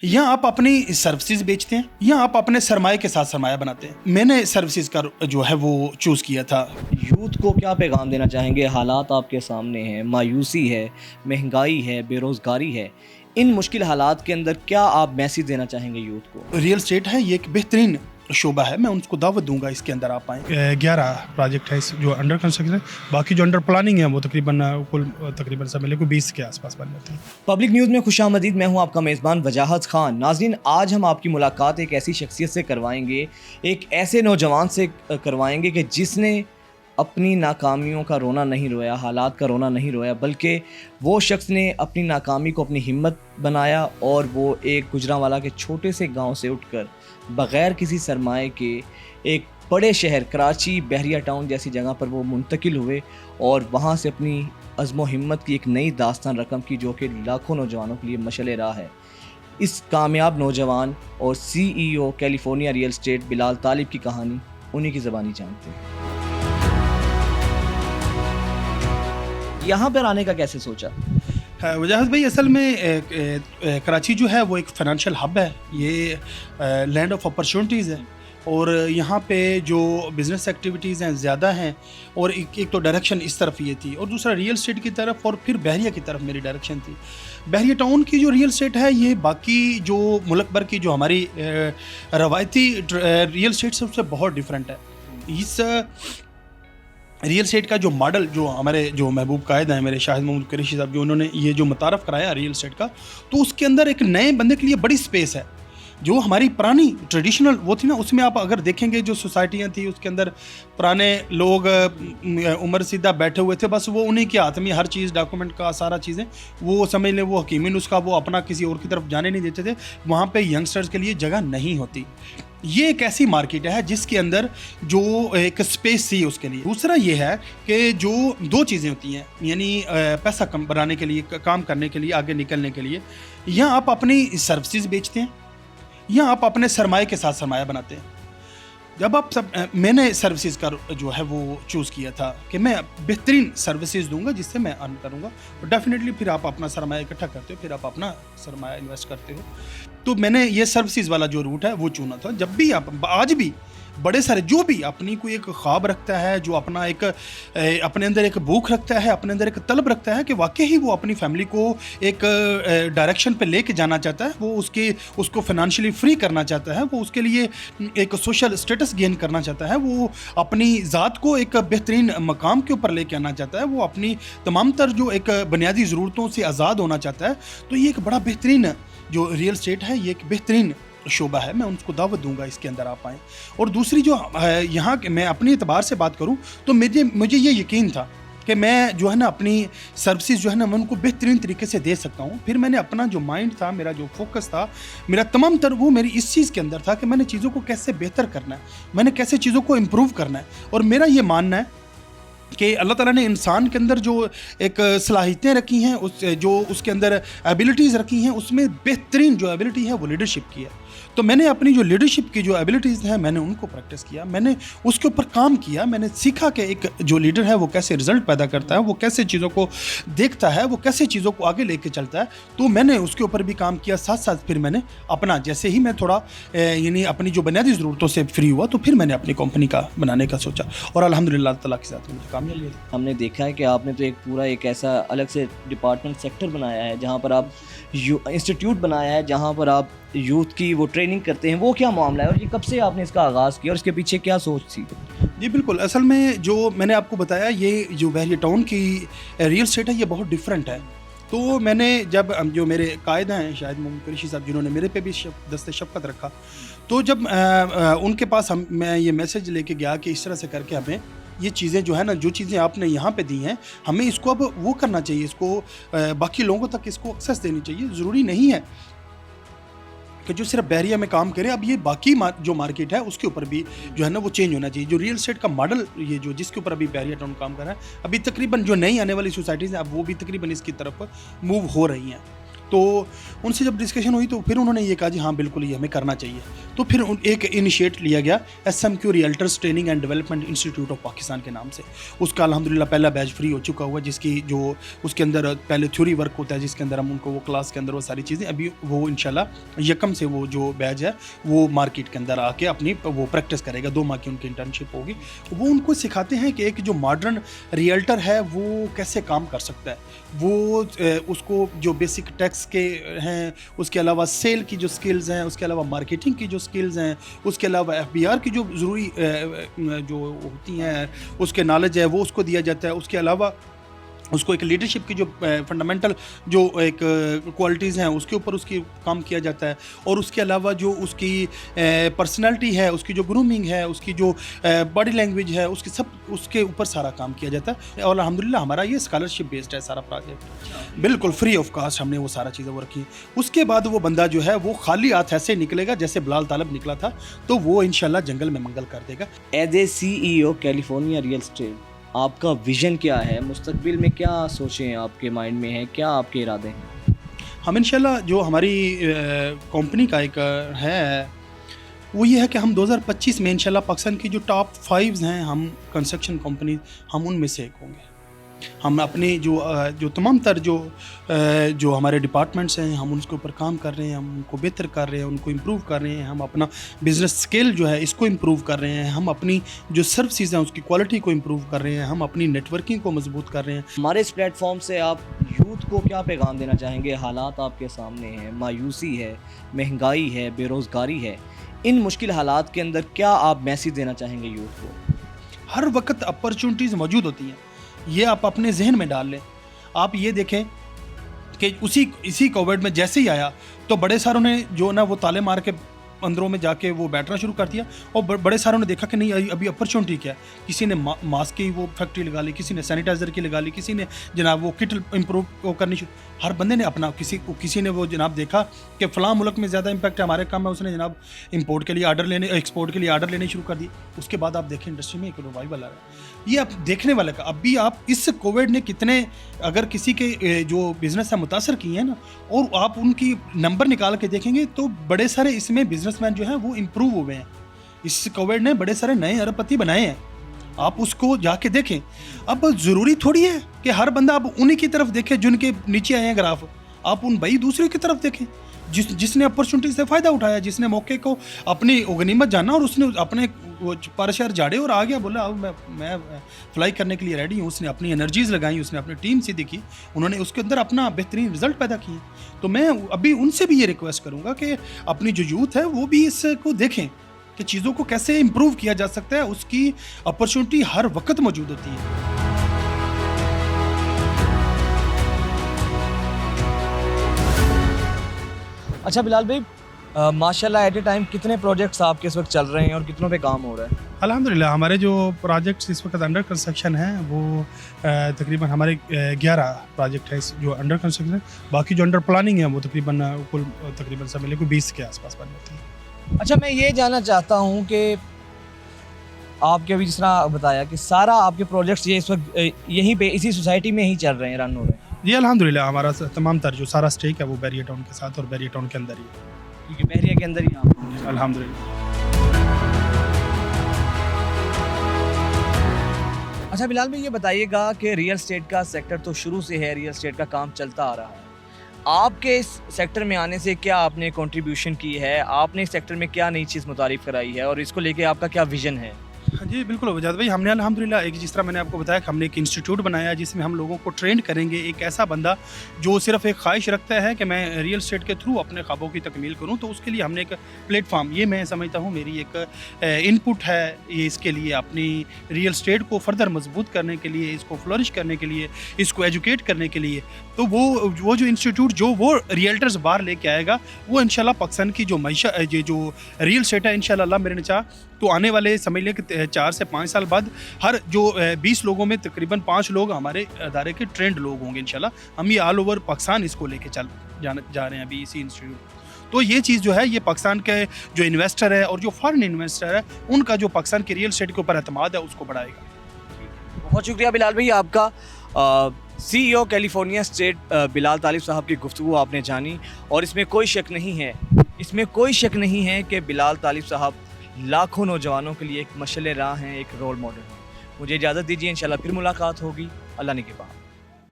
यहाँ आप अपनी सर्विसेज बेचते हैं या आप अपने सरमाए के साथ सरमाया बनाते हैं। मैंने सर्विसेज का जो है वो चूज़ किया था। यूथ को क्या पैगाम देना चाहेंगे? हालात आपके सामने हैं, मायूसी है, महंगाई है, बेरोज़गारी है, इन मुश्किल हालात के अंदर क्या आप मैसेज देना चाहेंगे यूथ को? रियल स्टेट है, ये एक बेहतरीन शोबा है, मैं उनको दावत दूंगा इसके अंदर आप आएँ। 11 प्रोजेक्ट है जो अंडर कंस्ट्रक्शन है, बाकी जो अंडर प्लानिंग है वो तकरीबन सब मिले को 20 के आसपास बन जाते हैं। पब्लिक न्यूज़ में खुशामदीद, मैं हूं आपका मेज़बान वजाहत खान। नाज़रीन, आज हम आपकी मुलाकात एक ऐसी शख्सियत से करवाएंगे, एक ऐसे नौजवान से करवाएंगे कि जिसने अपनी नाकामियों का रोना नहीं रोया, हालात का रोना नहीं रोया, बल्कि वो शख्स ने अपनी नाकामी को अपनी हिम्मत बनाया और वो एक गुजरांवाला के छोटे से गांव से उठकर बग़ैर किसी सरमाए के एक बड़े शहर कराची, बहरिया टाउन जैसी जगह पर वो मुंतकिल हुए और वहाँ से अपनी अज़्म व हिम्मत की एक नई दास्तान रकम की, जो कि लाखों नौजवानों के लिए मशअल राह है। इस कामयाब नौजवान और CEO California real estate Bilal Talib की कहानी उन्हीं की ज़बानी जानते हैं। यहाँ पर आने का कैसे सोचा? वजाहत भाई, असल में कराची जो है वो एक फ़ाइनेंशियल हब है, ये लैंड ऑफ अपॉर्चुनिटीज़ है और यहाँ पे जो बिज़नेस एक्टिविटीज़ हैं ज़्यादा हैं और एक तो डायरेक्शन इस तरफ ये थी और दूसरा रियल एस्टेट की तरफ और फिर बहरिया की तरफ मेरी डायरेक्शन थी। बहरिया टाउन की जो रियल एस्टेट है ये बाकी जो मुल्क भर की जो हमारी रवायती रियल एस्टेट से उससे बहुत डिफरेंट है। इस रियल एस्टेट का जो मॉडल, जो हमारे जो महबूब कायद हैं मेरे शाहिद महमूद कुरैशी साहब, जो उन्होंने ये जो मुतारफ़ कराया रियल एस्टेट का, तो उसके अंदर एक नए बंदे के लिए बड़ी स्पेस है। जो हमारी पुरानी ट्रेडिशनल वो थी ना, उसमें आप अगर देखेंगे जो सोसाइटियाँ थी उसके अंदर पुराने लोग उम्र सीधा बैठे हुए थे, बस वो उन्हीं के हाथ में हर चीज़, डॉक्यूमेंट का सारा चीज़ें, वो समझ लें वो हकीमी नुस्खा, वो अपना किसी और की तरफ जाने नहीं देते थे। वहाँ पे यंगस्टर्स के लिए जगह नहीं होती। ये एक ऐसी मार्केट है जिसके अंदर जो एक स्पेस थी उसके लिए। दूसरा ये है कि जो दो चीज़ें होती हैं, यानी पैसा कम बनाने के लिए, काम करने के लिए, आगे निकलने के लिए, या आप अपनी सर्विसेज बेचते हैं या आप अपने सरमाए के साथ सरमाया बनाते हैं। जब आप मैंने सर्विसेज का जो है वो चूज़ किया था कि मैं बेहतरीन सर्विसेज दूंगा जिससे मैं अर्न करूंगा, और डेफिनेटली फिर आप अपना सरमाया इकट्ठा करते हो, फिर आप अपना सरमाया इन्वेस्ट करते हो। तो मैंने ये सर्विसेज वाला जो रूट है वो चुना था। जब भी आप, आज भी बड़े सारे जो भी अपनी कोई एक ख्वाब रखता है, जो अपना एक अपने अंदर एक भूख रखता है, अपने अंदर एक तलब रखता है कि वाकई ही वो अपनी फैमिली को एक डायरेक्शन पे लेके जाना चाहता है, वो उसको फाइनेंशियली फ्री करना चाहता है, वो उसके लिए एक सोशल स्टेटस गेन करना चाहता है, वो अपनी ज़ात को एक बेहतरीन मकाम के ऊपर लेके आना चाहता है, वो अपनी तमाम तर जो एक बुनियादी ज़रूरतों से आज़ाद होना चाहता है, तो ये एक बड़ा बेहतरीन जो रियल एस्टेट है, ये एक बेहतरीन शोबा है, मैं उनको दावत दूंगा इसके अंदर आप आएँ। और दूसरी जो यहाँ मैं अपने एतबार से बात करूँ तो मुझे ये यकीन था कि मैं जो है ना अपनी सर्विसेज जो है ना मैं उनको बेहतरीन तरीके से दे सकता हूँ। फिर मैंने अपना जो माइंड था, मेरा जो फोकस था, मेरा तमाम तर वो मेरी इस चीज़ के अंदर था कि मैंने चीज़ों को कैसे बेहतर करना है, मैंने कैसे चीज़ों को इम्प्रूव करना है। और मेरा ये मानना है कि अल्लाह ताला ने इंसान के अंदर जो एक सलाहियतें रखी हैं, उसके अंदर एबिलिटीज़ रखी हैं, उसमें बेहतरीन जो एबिलिटी है वो लीडरशिप की है। तो मैंने अपनी जो लीडरशिप की जो एबिलिटीज़ हैं मैंने उनको प्रैक्टिस किया, मैंने उसके ऊपर काम किया, मैंने सीखा कि एक जो लीडर है वो कैसे रिज़ल्ट पैदा करता है, वो कैसे चीज़ों को देखता है, वो कैसे चीज़ों को आगे लेके चलता है। तो मैंने उसके ऊपर भी काम किया। साथ साथ फिर मैंने अपना, जैसे ही मैं थोड़ा यानी अपनी जो बुनियादी ज़रूरतों से फ्री हुआ, तो फिर मैंने अपनी कंपनी का बनाने का सोचा और अल्हम्दुलिल्लाह ताला के साथ मुझे कामयाबी मिली। हमने देखा है कि आपने तो एक पूरा एक ऐसा अलग से डिपार्टमेंट सेक्टर बनाया है, जहाँ पर आप इंस्टीट्यूट बनाया है, जहाँ पर आप यूथ की वो ट्रेनिंग करते हैं। वो क्या मामला है और ये कब से आपने इसका आगाज़ किया और इसके पीछे क्या सोच थी? जी बिल्कुल, असल में जो मैंने आपको बताया, ये जो बहरिया टाउन की रियल एस्टेट है ये बहुत डिफरेंट है। तो मैंने जब जो मेरे कायद हैं शाहिद महमूद कुरैशी साहब, जिन्होंने मेरे पे भी दस्ते शफ़क़त रखा, तो जब उनके पास मैं ये मैसेज लेके गया कि इस तरह से करके हमें ये चीज़ें जो है ना, जो चीज़ें आपने यहाँ पे दी हैं, हमें इसको अब वो करना चाहिए, इसको बाकी लोगों तक इसको एक्सेस देनी चाहिए। ज़रूरी नहीं है कि जो सिर्फ बहरिया में काम करे, अब ये बाकी जो मार्केट है उसके ऊपर भी जो है ना वो चेंज होना चाहिए। जो रियल एस्टेट का मॉडल, ये जो जिसके ऊपर अभी बहरिया टाउन काम कर रहा है, अभी तकरीबन जो नई आने वाली सोसाइटीज़ हैं अब वो भी तकरीबन इसकी तरफ मूव हो रही हैं। تو उनसे जब डिस्कशन हुई तो फिर उन्होंने ये कहा जी हाँ बिल्कुल ये हमें करना चाहिए। तो फिर एक इनिशिएट लिया गया SMQ realtors training and development institute of Pakistan के नाम से। उसका अल्हम्दुलिल्लाह पहला बैच फ्री हो चुका हुआ, जिसकी जो उसके अंदर पहले थ्योरी वर्क होता है जिसके अंदर हम उनको वो क्लास के अंदर वो सारी चीज़ें, अभी वो इंशाल्लाह यकम से वो जो बैच है वो मार्केट के अंदर आके अपनी वो प्रैक्टिस करेगा। 2 माह की उनकी इंटर्नशिप होगी। वो उनको सिखाते हैं कि एक जो मॉडर्न रियल्टर है वो कैसे काम कर सकता है, वो उसको जो बेसिक टैक्स के हैं, उसके अलावा सेल की जो स्किल्स हैं, उसके अलावा मार्केटिंग की जो स्किल्स हैं, उसके अलावा FBR की जो ज़रूरी जो होती हैं उसके नॉलेज है वो उसको दिया जाता है। उसके अलावा उसको एक लीडरशिप की जो फंडामेंटल जो एक क्वालिटीज़ हैं उसके ऊपर उसकी काम किया जाता है। और उसके अलावा जो उसकी पर्सनालिटी है, उसकी जो ग्रूमिंग है, उसकी जो बॉडी लैंग्वेज है, उसकी सब उसके ऊपर सारा काम किया जाता है। और अल्हम्दुलिल्लाह हमारा ये स्कॉलरशिप बेस्ड है सारा प्रोजेक्ट, बिल्कुल फ्री ऑफ कास्ट हमने वो सारा चीज़ें वो रखी। उसके बाद वो बंदा जो है वो खाली हाथ ऐसे निकलेगा जैसे बिलाल तालब निकला था, तो वो इंशाल्लाह जंगल में मंगल कर देगा। As a CEO California real estate, आपका विज़न क्या है? मुस्तकबिल में क्या सोचें आपके माइंड में है, क्या आपके इरादे हैं? हम इंशाल्लाह जो हमारी कंपनी का एक है वो ये है कि हम 2025 में इंशाल्लाह पाकिस्तान की जो टॉप 5 हैं हम कंस्ट्रक्शन कंपनी, हम उनमें से एक होंगे। हम अपनी जो तमाम तर जो हमारे डिपार्टमेंट्स हैं हम उसके ऊपर काम कर रहे हैं, हम उनको बेहतर कर रहे हैं, उनको इम्प्रूव कर रहे हैं। हम अपना बिज़नेस स्केल जो है इसको इम्प्रूव कर रहे हैं, हम अपनी जो सर्विसेज हैं उसकी क्वालिटी को इम्प्रूव कर रहे हैं, हम अपनी नेटवर्किंग को मजबूत कर रहे हैं। हमारे इस प्लेटफॉर्म से आप यूथ को क्या पैगाम देना चाहेंगे? हालात आपके सामने हैं, मायूसी है, महंगाई है, बेरोज़गारी है, इन मुश्किल हालात के अंदर क्या आप मैसेज देना चाहेंगे यूथ को? हर वक्त अपॉर्चुनिटीज़ मौजूद होती हैं, ये आप अपने जहन में डाल लें। आप ये देखें कि इसी कोविड में जैसे ही आया तो बड़े सारों ने जो ना वो ताले मार के अंदरों में जाके वो बैठना शुरू कर दिया, और बड़े सारों ने देखा कि नहीं अभी अपॉर्चुनिटी क्या है। किसी ने मास्क की वो फैक्ट्री लगा ली, किसी ने सैनिटाइज़र की लगा ली, किसी ने जनाब वो किट इम्प्रूव करनी शुरू। हर बंदे ने अपना किसी ने वो जनाब देखा कि फ़लाँ मुल्क में ज़्यादा इम्पैक्ट है, हमारे काम है, उसने जनाब इंपोर्ट के लिए एक्सपोर्ट के लिए आर्डर लेने शुरू कर दिए। उसके बाद आप देखें इंडस्ट्री में एक रिवाइवल आ रहा है। ये आप देखने वाले का अभी आप इस कोविड ने कितने अगर किसी के जो बिज़नेस है मुतासर किए हैं ना, और आप उनकी नंबर निकाल के देखेंगे तो बड़े सारे इसमें बिजनेसमैन जो हैं वो इम्प्रूव हुए हैं। इस कोविड ने बड़े सारे नए अरबपति बनाए हैं, आप उसको जाके देखें। अब ज़रूरी थोड़ी है कि हर बंदा अब उन्हीं की तरफ देखे जिनके नीचे आए हैं ग्राफ, आप उन भाई दूसरे की तरफ देखें जिसने अपॉर्चुनिटी से फ़ायदा उठाया, जिसने मौके को अपनी गनीमत जाना और उसने अपने पर शहर झाड़े और आ गया, बोला अब मैं फ्लाई करने के लिए रेडी हूँ। उसने अपनी एनर्जीज़ लगाई, उसने अपनी टीम से देखी, उन्होंने उसके अंदर अपना बेहतरीन रिजल्ट पैदा किए। तो मैं अभी उनसे भी ये रिक्वेस्ट करूँगा कि अपनी जो यूथ है वो भी इसको देखें कि चीज़ों को कैसे इम्प्रूव किया जा सकता है, उसकी अपॉर्चुनिटी हर वक्त मौजूद होती है। अच्छा बिलाल भाई, माशाल्लाह एट ए टाइम कितने प्रोजेक्ट्स आपके इस वक्त चल रहे हैं और कितनों पे काम हो रहा है? अल्हम्दुलिल्लाह हमारे जो प्रोजेक्ट्स इस वक्त अंडर कंस्ट्रक्शन हैं वो तकरीबन हमारे 11 प्रोजेक्ट है जो अंडर कंस्ट्रक्शन है। बाकी जो अंडर प्लानिंग है वो तकरीबन सब मिले 20 के आसपास बन जाती है। अच्छा, मैं ये जानना चाहता हूँ कि आपके अभी जिस तरह बताया कि सारा आपके प्रोजेक्ट्स ये इस वक्त यहीं पे इसी सोसाइटी में ही चल रहे हैं, रन हो रहे हैं? ये अल्हम्दुलिल्लाह हमारा तमाम तर जो सारा स्टेक है वो बैरिया टाउन के साथ और बैरिया टाउन के अंदर ही है, क्योंकि बहरिया के अंदर ही आप अल्हम्दुलिल्लाह। अच्छा बिलाल भाई, ये बताइएगा कि रियल एस्टेट का सेक्टर तो शुरू से है, रियल एस्टेट का काम चलता आ रहा है, आपके इस सेक्टर में आने से क्या आपने कंट्रीब्यूशन की है? आपने इस सेक्टर में क्या नई चीज़ मुतारिफ कराई है और इसको लेके आपका क्या विजन है? हाँ जी बिल्कुल वजाद भाई, हमने अल्हम्दुलिल्लाह एक जिस तरह मैंने आपको बताया कि हमने एक इंस्टीट्यूट बनाया जिसमें हम लोगों को ट्रेंड करेंगे। एक ऐसा बंदा जो सिर्फ एक ख्वाहिश रखता है कि मैं रियल एस्टेट के थ्रू अपने ख्वाबों की तकमील करूं, तो उसके लिए हमने एक प्लेटफॉर्म, ये मैं समझता हूं मेरी एक इनपुट है ये इसके लिए, अपनी रियल एस्टेट को फर्दर मजबूत करने के लिए, इसको फ्लोरिश करने के लिए, इसको एजुकेट करने के लिए। तो वो जो इंस्टीट्यूट जो वो रियल्टर्स बाहर लेके आएगा वो इंशाल्लाह पाकिस्तान की जो जो रियल एस्टेट है इंशाल्लाह अल्लाह मेरे ने चाहा तो आने वाले समझ लें कि 4 से 5 साल बाद हर जो 20 लोगों में तकरीबन 5 लोग हमारे अदारे के ट्रेंड लोग होंगे इंशाल्लाह। हम ये ऑल ओवर पाकिस्तान इसको लेके जा रहे हैं अभी इसी इंस्टीट्यूट। तो ये चीज़ जो है ये पाकिस्तान के जो इन्वेस्टर है और जो फॉरेन इन्वेस्टर है उनका जो पाकिस्तान के रियल एस्टेट के ऊपर एतमाद है उसको बढ़ाएगा। बहुत शुक्रिया बिलाल भाई आपका। CEO कैलिफोर्निया स्टेट बिलाल तालिब साहब की गुफ्तगू आपने जानी, और इसमें कोई शक नहीं है कि बिलाल तालिब साहब लाखों नौजवानों के लिए एक मशअल राह हैं, एक रोल मॉडल हैं। मुझे इजाज़त दीजिए, इंशाल्लाह फिर मुलाकात होगी। अल्लाह ने के बाद।